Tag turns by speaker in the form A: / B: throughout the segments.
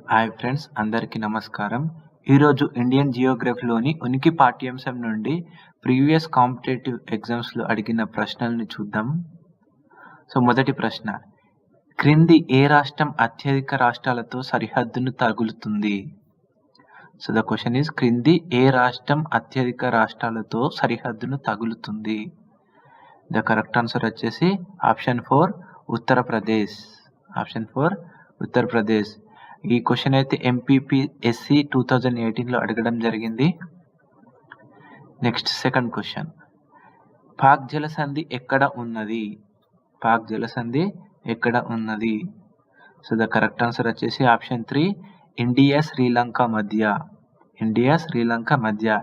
A: Hi friends, అందరికీ నమస్కారం. ఈరోజు ఇండియన్ జియోగ్రఫీలోని ఉనికి పాఠ్యాంశం నుండి ప్రీవియస్ కాంపిటేటివ్ ఎగ్జామ్స్లో అడిగిన ప్రశ్నల్ని చూద్దాం. మొదటి ప్రశ్న, క్రింది ఏ రాష్ట్రం అత్యధిక రాష్ట్రాలతో సరిహద్దును తగులుతుంది? ద క్వశ్చన్ ఈస్, క్రింది ఏ రాష్ట్రం అత్యధిక రాష్ట్రాలతో సరిహద్దును తగులుతుంది? ద కరెక్ట్ ఆన్సర్ వచ్చేసి ఆప్షన్ 4 ఉత్తరప్రదేశ్. ఆప్షన్ 4 ఉత్తరప్రదేశ్. ఈ క్వశ్చన్ అయితే MPPSC 2018లో అడగడం జరిగింది. నెక్స్ట్ సెకండ్ క్వశ్చన్, పాక్ జలసంధి ఎక్కడ ఉన్నది? పాక్ జలసంధి ఎక్కడ ఉన్నది? ద కరెక్ట్ ఆన్సర్ వచ్చేసి ఆప్షన్ 3 ఇండియా శ్రీలంక మధ్య. ఇండియా శ్రీలంక మధ్య.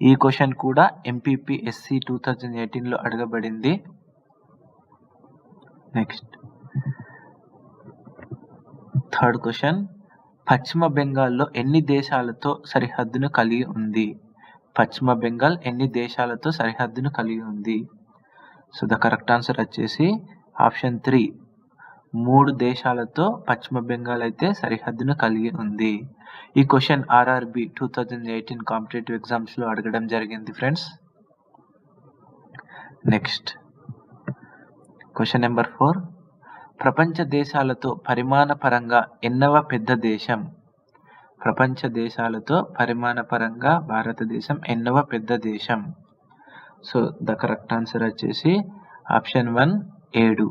A: ఈ క్వశ్చన్ కూడా MPPSC 2018లో అడగబడింది. నెక్స్ట్ థర్డ్ క్వశ్చన్, పశ్చిమ బెంగాల్లో ఎన్ని దేశాలతో సరిహద్దును కలిగి ఉంది? పశ్చిమ బెంగాల్ ఎన్ని దేశాలతో సరిహద్దును కలిగి ఉంది? ద కరెక్ట్ ఆన్సర్ వచ్చేసి ఆప్షన్ 3 3 దేశాలతో పశ్చిమ బెంగాల్ అయితే సరిహద్దును కలిగి ఉంది. ఈ క్వశ్చన్ RRB 2018 కాంపిటేటివ్ ఎగ్జామ్స్లో అడగడం జరిగింది ఫ్రెండ్స్. నెక్స్ట్ క్వశ్చన్ నెంబర్ 4, ప్రపంచ దేశాలతో పరిమాణ పరంగా ఎన్నవ పెద్ద దేశం? ప్రపంచ దేశాలతో పరిమాణ పరంగా భారతదేశం ఎన్నవ పెద్ద దేశం? ద కరెక్ట్ ఆన్సర్ వచ్చేసి option 1 7.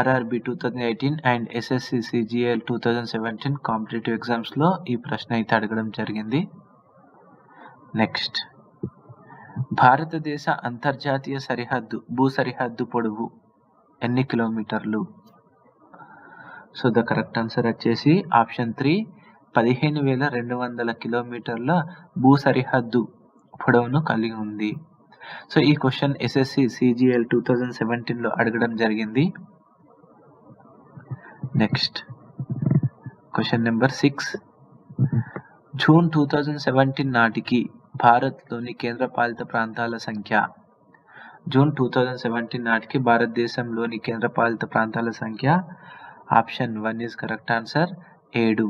A: RRB 2018 and SSC CGL 2017 competitive ఎగ్జామ్స్లో ఈ ప్రశ్న అయితే అడగడం జరిగింది. నెక్స్ట్, భారతదేశ అంతర్జాతీయ సరిహద్దు భూ సరిహద్దు పొడవు ఎన్ని కిలోమీటర్లు? ద కరెక్ట్ ఆన్సర్ వచ్చేసి ఆప్షన్ 3 15,200 కిలోమీటర్ల భూ సరిహద్దు పొడవును కలిగి ఉంది. ఈ క్వశ్చన్ SSC CGL 2017లో అడగడం జరిగింది. నెక్స్ట్ క్వశ్చన్ నెంబర్ 6, జూన్ 2017 నాటికి భారత్లోని కేంద్రపాలిత ప్రాంతాల సంఖ్య. జూన్ 2017 నాటికి భారతదేశంలోని కేంద్రపాలిత ప్రాంతాల సంఖ్య ఆప్షన్ 1 ఈజ్ కరెక్ట్ ఆన్సర్ 7.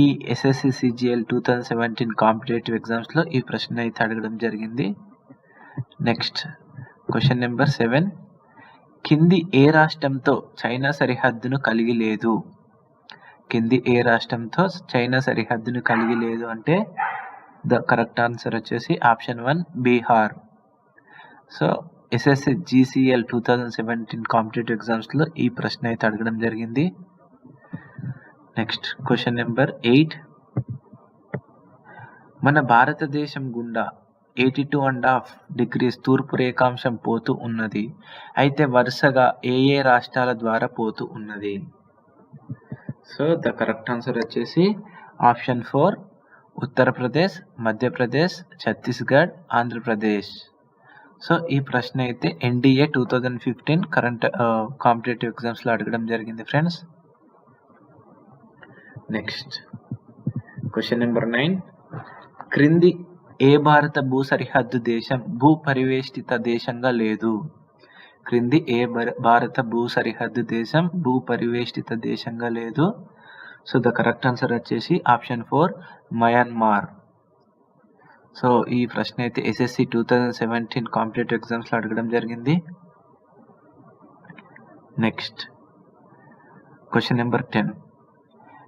A: ఈ SSC CGL 2017 కాంపిటేటివ్ ఎగ్జామ్స్లో ఈ ప్రశ్న అయితే అడగడం జరిగింది. నెక్స్ట్ క్వశ్చన్ నెంబర్ 7, కింది ఏ రాష్ట్రంతో చైనా సరిహద్దును కలిగి లేదు? కింది ఏ రాష్ట్రంతో చైనా సరిహద్దును కలిగి లేదు అంటే ద కరెక్ట్ ఆన్సర్ వచ్చేసి option 1 Bihar. SSC GCL 2017 competitive ఎగ్జామ్స్లో ఈ ప్రశ్న అయితే అడగడం జరిగింది. నెక్స్ట్ క్వశ్చన్ నెంబర్ 8, మన భారతదేశం గుండా 82.5 degrees తూర్పు రేఖాంశం పోతూ ఉన్నది. అయితే వరుసగా ఏ రాష్ట్రాల ద్వారా పోతూ ఉన్నది? ద కరెక్ట్ ఆన్సర్ వచ్చేసి ఆప్షన్ 4 ఉత్తరప్రదేశ్, మధ్యప్రదేశ్, ఛత్తీస్గఢ్, ఆంధ్రప్రదేశ్. ఈ ప్రశ్న అయితే NDA 2015 కరెంట్ కాంపిటేటివ్ ఎగ్జామ్స్లో అడగడం జరిగింది ఫ్రెండ్స్. నెక్స్ట్ క్వశ్చన్ నెంబర్ 9, క్రింది ఏ భారత భూ సరిహద్దు దేశం భూ పరివేష్టిత దేశంగా లేదు? క్రింది ఏ భారత భూ సరిహద్దు దేశం భూ పరివేష్టిత దేశంగా లేదు? ద కరెక్ట్ ఆన్సర్ వచ్చేసి ఆప్షన్ 4 మయన్మార్. ఈ ప్రశ్న అయితే SSC 2017 కాంపిటేటివ్ ఎగ్జామ్స్లో అడగడం జరిగింది. నెక్స్ట్ క్వశ్చన్ నెంబర్ 10,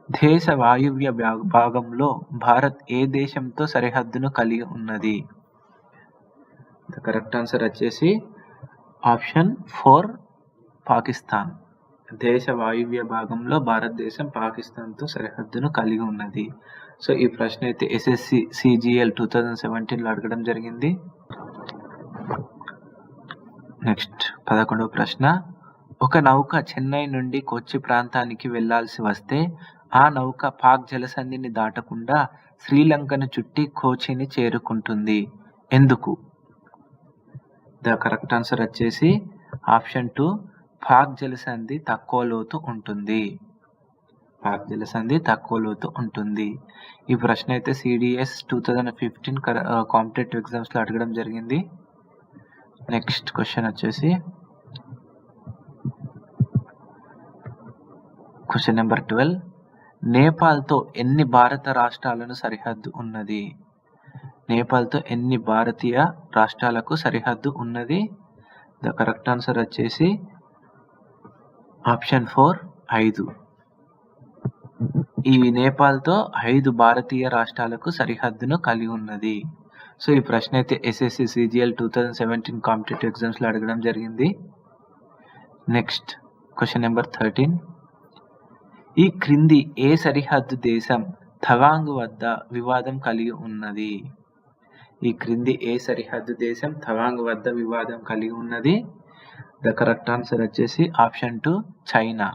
A: దేశ వాయువ్య భాగంలో భారత్ ఏ దేశంతో సరిహద్దును కలిగి ఉన్నది? ద కరెక్ట్ ఆన్సర్ వచ్చేసి ఆప్షన్ 4 పాకిస్తాన్. దేశ వాయువ్య భాగంలో భారతదేశం పాకిస్తాన్తో సరిహద్దును కలిగి ఉన్నది. ఈ ప్రశ్న అయితే SSC CGL 2017లో అడగడం జరిగింది. నెక్స్ట్ 11వ ప్రశ్న, ఒక నౌక చెన్నై నుండి కొచ్చి ప్రాంతానికి వెళ్లాల్సి వస్తే ఆ నౌక పాక్ జలసంధిని దాటకుండా శ్రీలంకను చుట్టి కోచిని చేరుకుంటుంది. ఎందుకు? ద కరెక్ట్ ఆన్సర్ వచ్చేసి ఆప్షన్ 2 పాక్ జలసంధి తక్కువ లోతు ఉంటుంది. పాక్ జలసంధి తక్కువ లోతు ఉంటుంది. ఈ ప్రశ్న అయితే CDS 2015 కాంపిటేటివ్ ఎగ్జామ్స్లో అడగడం జరిగింది. నెక్స్ట్ క్వశ్చన్ వచ్చేసి క్వశ్చన్ నెంబర్ 12. నేపాల్తో ఎన్ని భారత రాష్ట్రాలను సరిహద్దు ఉన్నది? నేపాల్తో ఎన్ని భారతీయ రాష్ట్రాలకు సరిహద్దు ఉన్నది? ద కరెక్ట్ ఆన్సర్ వచ్చేసి ఆప్షన్ 4 5. ఈ నేపాల్తో 5 భారతీయ రాష్ట్రాలకు సరిహద్దును కలిగి ఉన్నది. సో ఈ ప్రశ్న అయితే ఎస్ఎస్సి సిజిఎల్ 2017 కాంపిటేటివ్ ఎగ్జామ్స్లో అడగడం జరిగింది. Next question number 13. ఈ క్రింది ఏ సరిహద్దు దేశం తవాంగ్ వద్ద వివాదం కలిగి ఉన్నది? ఈ క్రింది ఏ సరిహద్దు దేశం తవాంగ్ వద్ద వివాదం కలిగి ఉన్నది? ద కరెక్ట్ ఆన్సర్ వచ్చేసి ఆప్షన్ 2 చైనా.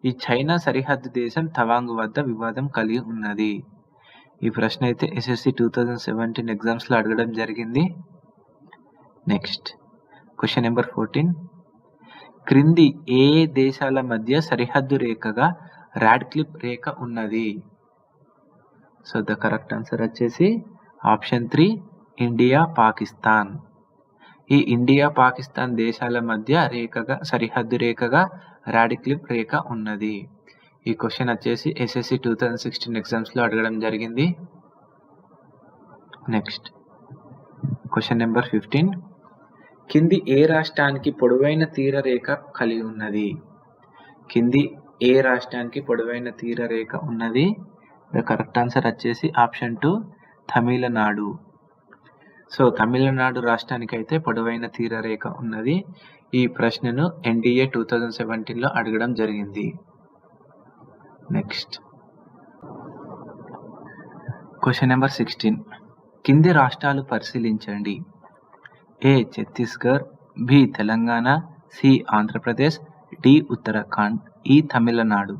A: ఈ చైనా సరిహద్దు దేశం తవాంగ్ వద్ద వివాదం కలిగి ఉన్నది. ఈ ప్రశ్న అయితే ఎస్ఎస్సి 2017 ఎగ్జామ్స్లో అడగడం జరిగింది. Next question number 14. క్రింది ఏ దేశాల మధ్య సరిహద్దు రేఖగా రాడ్క్లిఫ్ రేఖ ఉన్నది? సో ద కరెక్ట్ ఆన్సర్ వచ్చేసి ఆప్షన్ 3 ఇండియా పాకిస్తాన్. ఈ ఇండియా పాకిస్తాన్ దేశాల మధ్య సరిహద్దు రేఖగా రాడ్క్లిఫ్ రేఖ ఉన్నది. ఈ క్వశ్చన్ వచ్చేసి ఎస్ఎస్సి 2016 ఎగ్జామ్స్లో అడగడం జరిగింది. Next question number 15. కింది ఏ రాష్ట్రానికి పొడవైన తీరరేఖ కలిగి ఉన్నది? కింది ఏ రాష్ట్రానికి పొడవైన తీరరేఖ ఉన్నది? ద కరెక్ట్ ఆన్సర్ వచ్చేసి ఆప్షన్ 2 తమిళనాడు. సో తమిళనాడు రాష్ట్రానికి అయితే పొడవైన తీరరేఖ ఉన్నది. ఈ ప్రశ్నను ఎన్డీఏ 2017లో అడగడం జరిగింది. Next question number 16. కింది రాష్ట్రాలు పరిశీలించండి. ఏ Chhattisgarh, B Telangana, C Andhra Pradesh, D Uttarakhand, ఈ తమిళనాడు.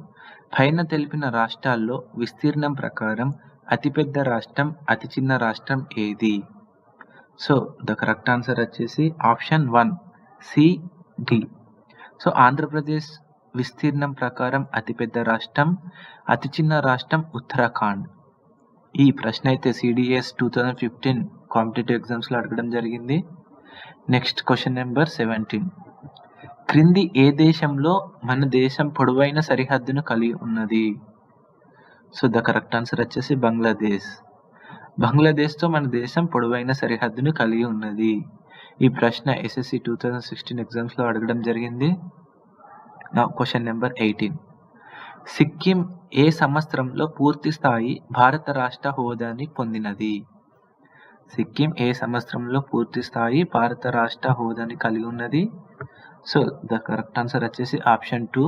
A: పైన తెలిపిన రాష్ట్రాల్లో విస్తీర్ణం ప్రకారం అతిపెద్ద రాష్ట్రం, అతి చిన్న రాష్ట్రం ఏది? సో ద కరెక్ట్ ఆన్సర్ వచ్చేసి option 1 C D. So Andhra Pradesh విస్తీర్ణం ప్రకారం అతిపెద్ద రాష్ట్రం, అతి చిన్న రాష్ట్రం ఉత్తరాఖండ్. ఈ ప్రశ్న అయితే సిడిఎస్ 2015 కాంపిటేటివ్ ఎగ్జామ్స్లో అడగడం జరిగింది. Next question number 17. క్రింది ఏ దేశంలో మన దేశం పొడవైన సరిహద్దును కలిగి ఉన్నది? సో ద కరెక్ట్ ఆన్సర్ వచ్చేసి బంగ్లాదేశ్. బంగ్లాదేశ్తో మన దేశం పొడవైన సరిహద్దును కలిగి ఉన్నది. ఈ ప్రశ్న ఎస్ఎస్సి 2016 ఎగ్జామ్స్లో అడగడం జరిగింది. Question number 18. సిక్కిం ఏ సంవత్సరంలో పూర్తి స్థాయి భారత రాష్ట్ర హోదాని పొందినది? సిక్కిం ఏ సంవత్సరంలో పూర్తి స్థాయి భారత రాష్ట్ర హోదాని కలిగి ఉన్నది? సో ద కరెక్ట్ ఆన్సర్ వచ్చేసి ఆప్షన్ 2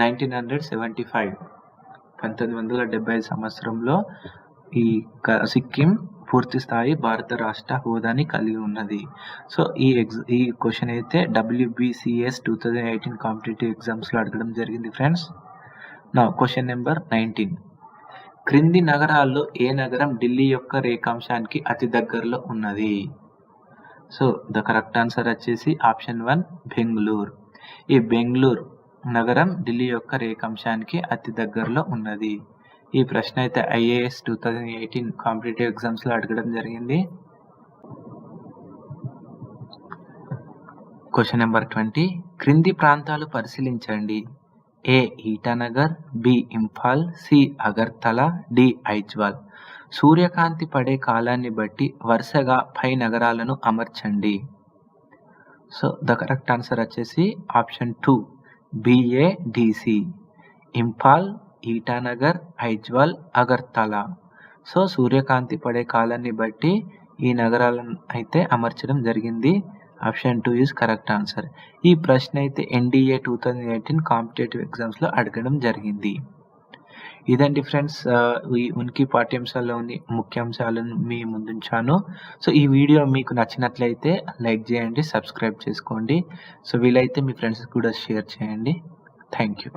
A: 1975. 1975 సంవత్సరంలో ఈ సిక్కిం పూర్తి స్థాయి భారత రాష్ట్ర హోదాని కలిగి ఉన్నది. సో ఈ క్వశ్చన్ అయితే WBCS 2018 కాంపిటేటివ్ ఎగ్జామ్స్లో అడగడం జరిగింది ఫ్రెండ్స్. నా క్వశ్చన్ నెంబర్ 19. క్రింది నగరాల్లో ఏ నగరం ఢిల్లీ యొక్క రేఖాంశానికి అతి దగ్గరలో ఉన్నది? సో ద కరెక్ట్ ఆన్సర్ వచ్చేసి ఆప్షన్ 1 బెంగళూరు. ఈ బెంగళూరు నగరం ఢిల్లీ యొక్క రేఖాంశానికి అతి దగ్గరలో ఉన్నది. ఈ ప్రశ్న అయితే IAS 2018 కాంపిటేటివ్ ఎగ్జామ్స్లో అడగడం జరిగింది. Question number 20. క్రింది ప్రాంతాలు పరిశీలించండి. A Itanagar, B Imphal, C Agartala, D Aizawl. సూర్యకాంతి పడే కాలాన్ని బట్టి వరుసగా పై నగరాలను అమర్చండి. సో ద కరెక్ట్ ఆన్సర్ వచ్చేసి option 2 BADC. Imphal, Itanagar, Aizawl, Agartala. So సూర్యకాంతి పడే కాలాన్ని బట్టి ఈ నగరాలను అయితే అమర్చడం జరిగింది. Option 2 is correct answer. ఈ ప్రశ్న అయితే NDA 2018 కాంపిటేటివ్ ఎగ్జామ్స్లో అడగడం జరిగింది. ఇదండి ఫ్రెండ్స్, ఈ ఉనికి పాఠ్యాంశాల్లోని ముఖ్యాంశాలను మీ ముందుంచాను. సో ఈ వీడియో మీకు నచ్చినట్లయితే లైక్ చేయండి, సబ్స్క్రైబ్ చేసుకోండి. సో వీలైతే మీ ఫ్రెండ్స్కి కూడా షేర్ చేయండి. Thank you.